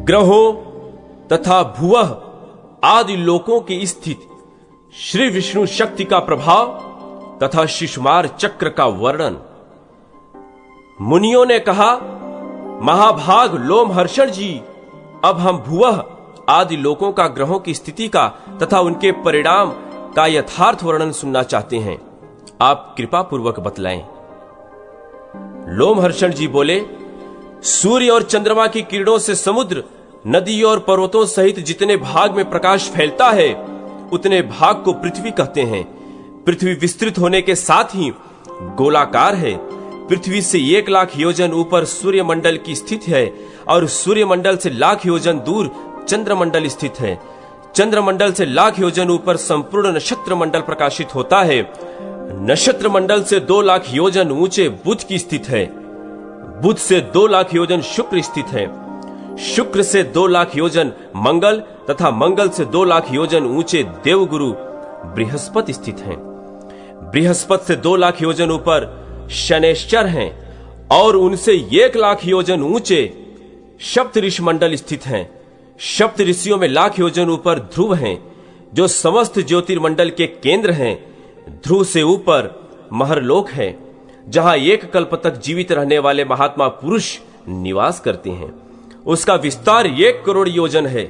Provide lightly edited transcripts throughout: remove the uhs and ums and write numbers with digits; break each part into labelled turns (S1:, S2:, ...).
S1: ग्रहों तथा भुवः आदि लोकों की स्थिति, श्री विष्णु शक्ति का प्रभाव तथा शिशुमार चक्र का वर्णन। मुनियों ने कहा, महाभाग लोमहर्षण जी, अब हम भुवः आदि लोकों का ग्रहों की स्थिति का तथा उनके परिणाम का यथार्थ वर्णन सुनना चाहते हैं, आप कृपा पूर्वक बतलाएं। लोमहर्षण जी बोले, सूर्य और चंद्रमा की किरणों से समुद्र, नदी और पर्वतों सहित जितने भाग में प्रकाश फैलता है उतने भाग को पृथ्वी कहते हैं। पृथ्वी विस्तृत होने के साथ ही गोलाकार है। पृथ्वी से 1,00,000 योजन ऊपर सूर्यमंडल की स्थिति है और सूर्यमंडल से 1,00,000 योजन दूर चंद्रमंडल स्थित है। चंद्रमंडल से 1,00,000 योजन ऊपर संपूर्ण नक्षत्र मंडल प्रकाशित होता है। नक्षत्र मंडल से 2,00,000 योजन ऊंचे बुध की स्थित है। बुध से 2,00,000 योजन शुक्र स्थित है। शुक्र से 2,00,000 योजन मंगल तथा मंगल से 2,00,000 योजन ऊंचे देवगुरु बृहस्पति स्थित हैं। बृहस्पति से 2,00,000 योजन ऊपर शनैश्चर हैं और उनसे 1,00,000 योजन ऊंचे सप्तऋषि मंडल स्थित हैं। सप्त ऋषियों में 1,00,000 योजन ऊपर ध्रुव हैं, जो समस्त ज्योतिर्मंडल के केंद्र हैं। ध्रुव से ऊपर महरलोक है, जहां 1 कल्प तक जीवित रहने वाले महात्मा पुरुष निवास करते हैं। उसका विस्तार 1 करोड़ योजन है।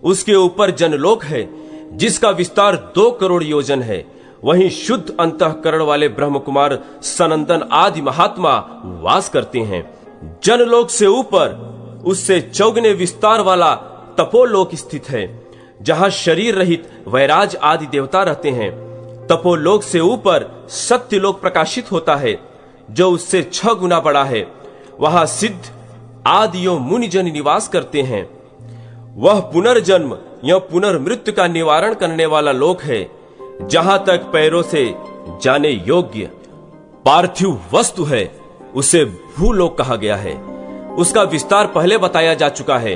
S1: उसके ऊपर जनलोक है, जिसका विस्तार 2 करोड़ योजन है। वहीं शुद्ध अंतःकरण वाले ब्रह्म कुमार सनंदन आदि महात्मा वास करते हैं। जनलोक से ऊपर उससे 4 विस्तार वाला तपोलोक स्थित है, जहां शरीर रहित वैराज आदि देवता रहते हैं। तपोलोक से ऊपर सत्यलोक प्रकाशित होता है, जो उससे 6 गुना बड़ा है। वहां सिद्ध आदियों मुनिजन निवास करते हैं। वह पुनर्जन्म या पुनर्मृत्यु का निवारण करने वाला लोक है, जहां तक पैरों से जाने योग्य पार्थिव वस्तु है उसे भूलोक कहा गया है। उसका विस्तार पहले बताया जा चुका है।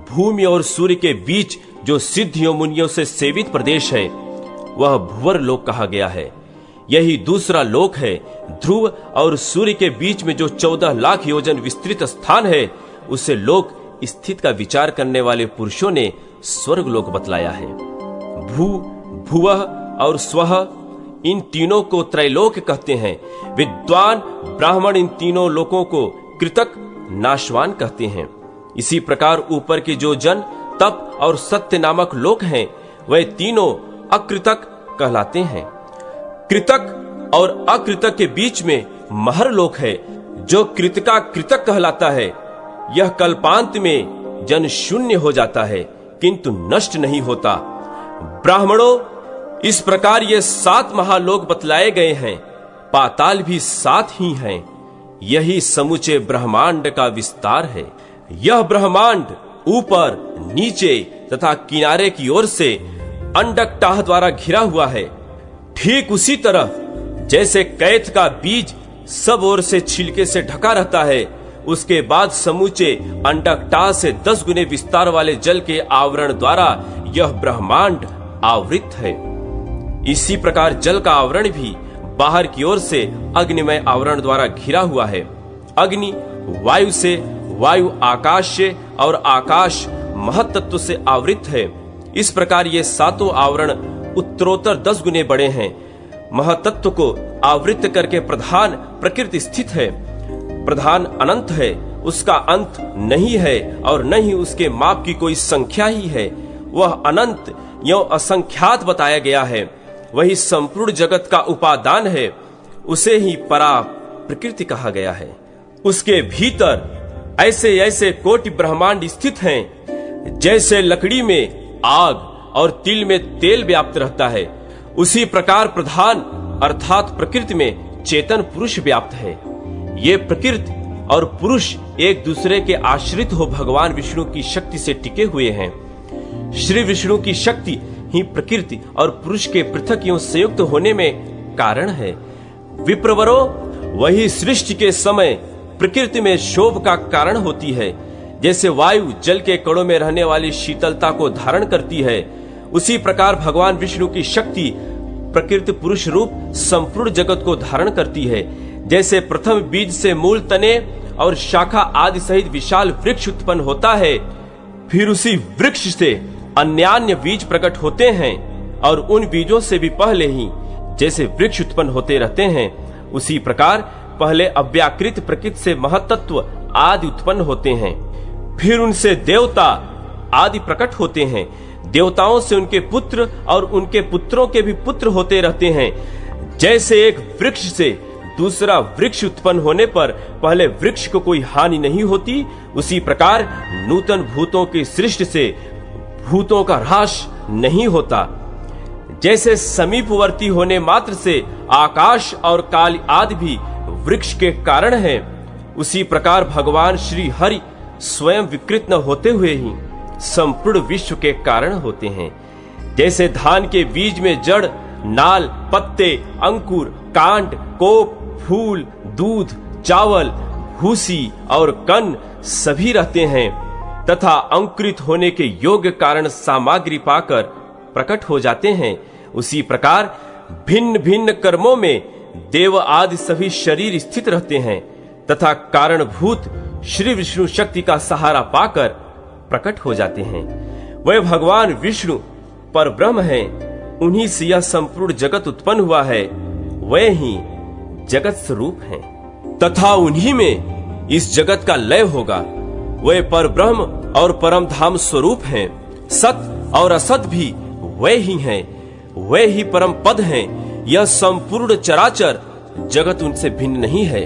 S1: भूमि और सूर्य के बीच जो सिद्धियों मुनियों से सेवित प्रदेश है, वह भुवर लोक कहा गया है। यही दूसरा लोक है। ध्रुव और सूर्य के बीच में जो 14,00,000 योजन विस्तृत स्थान है, उसे लोक स्थित का विचार करने वाले पुरुषों ने स्वर्ग लोक बतलाया है। भू, भुवः और स्वः, इन तीनों को त्रैलोक कहते हैं। विद्वान ब्राह्मण इन तीनों लोकों को कृतक, नाशवान कहते हैं। इसी प्रकार ऊपर के जो जन, तप और सत्य नामक लोक हैं, वे तीनों अकृतक कहलाते हैं। कृतक और अकृतक के बीच में महरलोक है, जो कृतका कृतक कहलाता है। यह कल्पांत में जन शून्य हो जाता है, किंतु नष्ट नहीं होता। ब्राह्मणों, इस प्रकार ये 7 महालोक बतलाए गए हैं। पाताल भी 7 ही हैं। यही समूचे ब्रह्मांड का विस्तार है। यह ब्रह्मांड ऊपर, नीचे तथा किनारे की ओर से अंडकटाह द्वारा घिरा हुआ है। ठीक उसी तरह जैसे कैथ का बीज सब ओर से छिलके से ढका रहता है, उसके बाद समूचे अंडकटाह से 10 गुने विस्तार वाले जल के आवरण द्वारा यह ब्रह्मांड आवृत है। इसी प्रकार जल का आवरण भी बाहर की ओर से अग्निमय आवरण द्वारा घिरा हुआ है। अग्नि वायु से, वायु आकाश से और आकाश महत्तत्व से आवृत है। इस प्रकार ये 7 आवरण उत्तरोत्तर 10 गुने बड़े हैं। महतत्व को आवृत करके प्रधान प्रकृति स्थित है। प्रधान अनंत है, उसका अंत नहीं है और न ही उसके माप की कोई संख्या ही है। वह अनंत यो असंख्यात बताया गया है। वही संपूर्ण जगत का उपादान है। उसे ही परा प्रकृति कहा गया है। उसके भीतर ऐसे ऐसे कोटि ब्रह्मांड स्थित हैं, जैसे लकड़ी में आग और तिल में तेल व्याप्त रहता है, उसी प्रकार प्रधान अर्थात प्रकृति में चेतन पुरुष व्याप्त है। ये प्रकृति और पुरुष एक दूसरे के आश्रित हो भगवान विष्णु की शक्ति से टिके हुए हैं। श्री विष्णु की शक्ति ही प्रकृति और पुरुष के पृथक एवं संयुक्त होने में कारण है। विप्रवरो, वही सृष्टि के समय प्रकृति में शोभ का कारण होती है। जैसे वायु जल के कणों में रहने वाली शीतलता को धारण करती है, उसी प्रकार भगवान विष्णु की शक्ति प्रकृति पुरुष रूप संपूर्ण जगत को धारण करती है। जैसे प्रथम बीज से मूल, तने और शाखा आदि सहित विशाल वृक्ष उत्पन्न होता है, फिर उसी वृक्ष से अन्यान्य बीज प्रकट होते हैं और उन बीजों से भी पहले ही जैसे वृक्ष उत्पन्न होते रहते हैं, उसी प्रकार पहले अव्याकृत प्रकृति से महत्त्व आदि उत्पन्न होते हैं। फिर उनसे देवता आदि प्रकट होते हैं। देवताओं से उनके पुत्र और उनके पुत्रों के भी पुत्र होते रहते हैं। जैसे एक वृक्ष से दूसरा वृक्ष उत्पन्न होने पर पहले वृक्ष को कोई हानि नहीं होती, उसी प्रकार नूतन भूतों की सृष्टि से भूतों का ह्रास नहीं होता। जैसे समीपवर्ती होने मात्र से आकाश और काल आदि भी वृक्ष के कारण है, उसी प्रकार भगवान श्री हरि स्वयं विकृत न होते हुए ही संपूर्ण विश्व के कारण होते हैं। जैसे धान के बीज में जड़, नाल, पत्ते, अंकुर, कांड, कोप, फूल, दूध, चावल, भूसी और कण सभी रहते हैं तथा अंकुरित होने के योग्य कारण सामग्री पाकर प्रकट हो जाते हैं, उसी प्रकार भिन्न भिन्न कर्मों में देव आदि सभी शरीर स्थित रहते हैं तथा कारणभूत श्री विष्णु शक्ति का सहारा पाकर प्रकट हो जाते हैं। वह भगवान विष्णु पर ब्रह्म है, उन्हीं से यह संपूर्ण जगत उत्पन्न हुआ है, वह ही जगत स्वरूप है तथा उन्हीं में इस जगत का लय होगा। वह पर ब्रह्म और परम धाम स्वरूप है। सत और असत भी वह ही है, वह ही परम पद है। यह संपूर्ण चराचर जगत उनसे भिन्न नहीं है।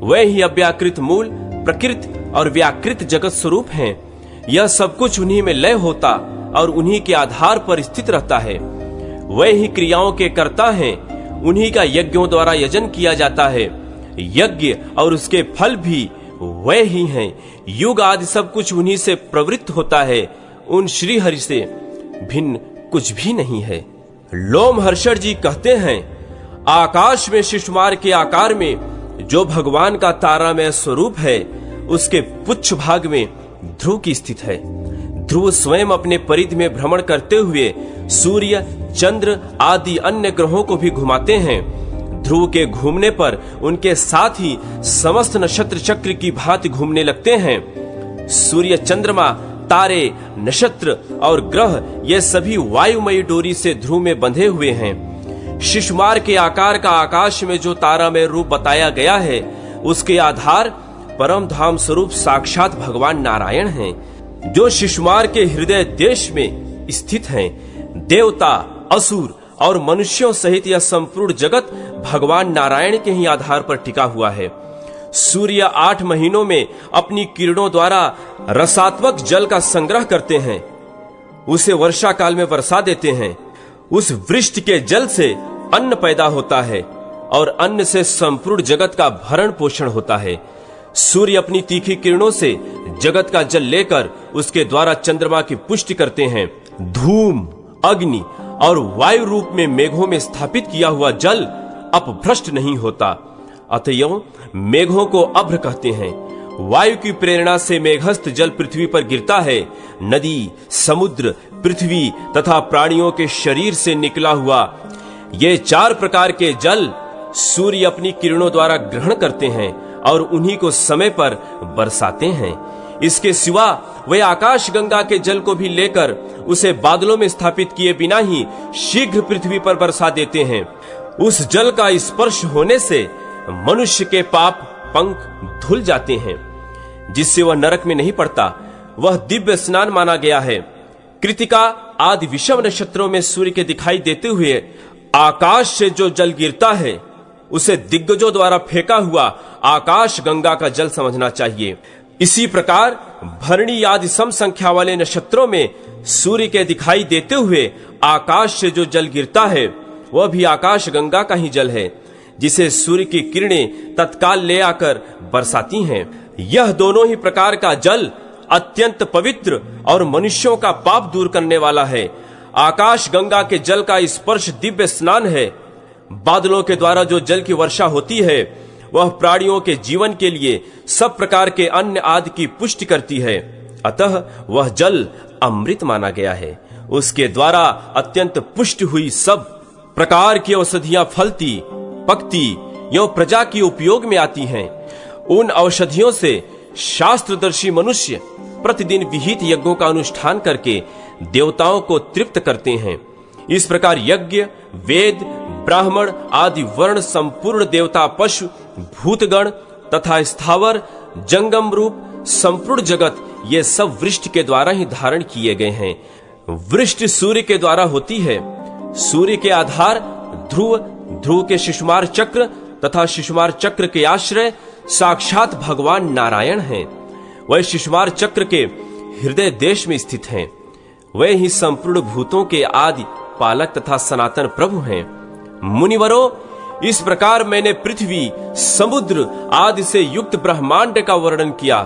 S1: वह ही अव्याकृत मूल, प्रकृति और व्याकृत जगत स्वरूप है। यह सब कुछ उन्हीं में लय होता और उन्हीं के आधार पर स्थित रहता है। वह ही क्रियाओं के कर्ता हैं, उन्हीं का यज्ञों द्वारा यजन किया जाता है। यज्ञ और उसके फल भी वह ही हैं। युग आदि सब कुछ उन्हीं से प्रवृत्त होता है। उन श्री हरि से भिन्न कुछ भी नहीं है। लोमहर्षण जी कहते हैं, आकाश में शिशुमार के आकार में जो भगवान का तारामय स्वरूप है, उसके पुच्छ भाग में ध्रुव की स्थित है। ध्रुव स्वयं अपने परिधि में भ्रमण करते हुए सूर्य, चंद्र आदि अन्य ग्रहों को भी घुमाते हैं। ध्रुव के घूमने पर उनके साथ ही समस्त नक्षत्र चक्र की भांति घूमने लगते हैं। सूर्य, चंद्रमा, तारे, नक्षत्र और ग्रह ये सभी वायुमयी डोरी से ध्रुव में बंधे हुए हैं। शिशुमार के आकार का आकाश में जो तारा में रूप बताया गया है, उसके आधार परम धाम स्वरूप साक्षात भगवान नारायण हैं, जो शिशुमार के हृदय देश में स्थित हैं। देवता, असुर और मनुष्यों सहित यह संपूर्ण जगत भगवान नारायण के ही आधार पर टिका हुआ है। सूर्य 8 महीनों में अपनी किरणों द्वारा रसात्मक जल का संग्रह करते हैं, उसे वर्षा काल में बरसा देते हैं। उस वृष्टि के जल से अन्न पैदा होता है और अन्न से संपूर्ण जगत का भरण पोषण होता है। सूर्य अपनी तीखी किरणों से जगत का जल लेकर उसके द्वारा चंद्रमा की पुष्टि करते हैं। धूम, अग्नि और वायु रूप में मेघों में स्थापित किया हुआ जल अपभ्रष्ट नहीं होता, अतएव मेघों को अभ्र कहते हैं। वायु की प्रेरणा से मेघस्थ जल पृथ्वी पर गिरता है। नदी, समुद्र, पृथ्वी तथा प्राणियों के शरीर से निकला हुआ ये 4 प्रकार के जल सूर्य अपनी किरणों द्वारा ग्रहण करते हैं और उन्हीं को समय पर बरसाते हैं। इसके सिवा वे आकाश गंगा के जल को भी लेकर उसे बादलों में स्थापित किए बिना ही शीघ्र पृथ्वी पर बरसा देते हैं। उस जल का स्पर्श होने से मनुष्य के पाप पंख धुल जाते हैं, जिससे वह नरक में नहीं पड़ता। वह दिव्य स्नान माना गया है। कृतिका आदि विषम नक्षत्रों में सूर्य के दिखाई देते हुए आकाश से जो जल गिरता है, उसे दिग्गजों द्वारा फेंका हुआ आकाश गंगा का जल समझना चाहिए। इसी प्रकार भरणी आदि सम संख्या वाले नक्षत्रों में सूर्य के दिखाई देते हुए आकाश से जो जल गिरता है, वह भी आकाश गंगा का ही जल है, जिसे सूर्य की किरणें तत्काल ले आकर बरसाती हैं। यह दोनों ही प्रकार का जल अत्यंत पवित्र और मनुष्यों का पाप दूर करने वाला है। आकाश गंगा के जल का स्पर्श दिव्य स्नान है। बादलों के द्वारा जो जल की वर्षा होती है, वह प्राणियों के जीवन के लिए सब प्रकार के अन्न आदि की पुष्टि करती है, अतः वह जल अमृत माना गया है। उसके द्वारा अत्यंत पुष्ट हुई सब प्रकार की औषधियां फलती, पकती एवं प्रजा की उपयोग में आती हैं। उन औषधियों से शास्त्रदर्शी मनुष्य प्रतिदिन विहित यज्ञों का अनुष्ठान करके देवताओं को तृप्त करते हैं। इस प्रकार यज्ञ, वेद, ब्राह्मण आदि वर्ण संपूर्ण देवता, पशु, भूतगण तथा स्थावर, जंगम रूप संपूर्ण जगत, ये सब वृष्टि के द्वारा ही धारण किए गए हैं। वृष्टि सूर्य के द्वारा होती है। सूर्य के आधार ध्रुव, ध्रुव के शिशुमार चक्र तथा शिशुमार चक्र के आश्रय साक्षात भगवान नारायण हैं। वह शिशुमार चक्र के हृदय देश में स्थित हैं। वे ही संपूर्ण भूतों के आदि पालक तथा सनातन प्रभु हैं। मुनिवरों, इस प्रकार मैंने पृथ्वी, समुद्र आदि से युक्त ब्रह्मांड का वर्णन किया।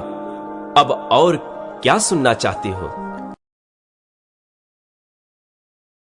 S1: अब और क्या सुनना चाहते हो?